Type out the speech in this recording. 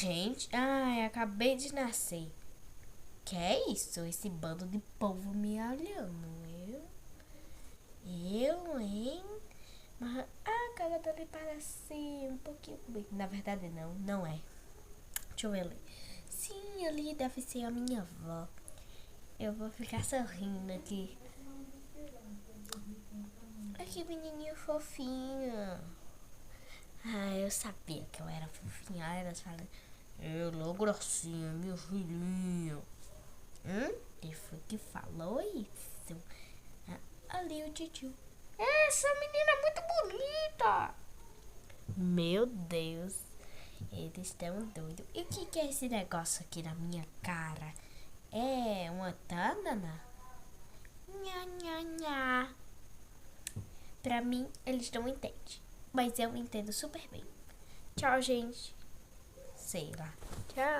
Gente, ai, acabei de nascer. Que é isso? Esse bando de povo me olhando. Eu, hein? Mas a cara dele parece um pouquinho comigo. Na verdade, não é. Deixa eu ver ali. Sim, ali deve ser a minha avó. Eu vou ficar sorrindo aqui. Ai, que menininho fofinho. Ah, eu sabia que eu era fofinha. Aí elas falam, eu, gracinha, meu filhinho. Quem foi que falou isso? Ah, ali o tio. Essa menina é muito bonita. Meu Deus, eles estão doidos. E o que é esse negócio aqui na minha cara? É uma tândana? Nha, nha, nha. Pra mim, eles não entendem. Mas eu entendo super bem. Tchau, gente. Sei lá. Tchau.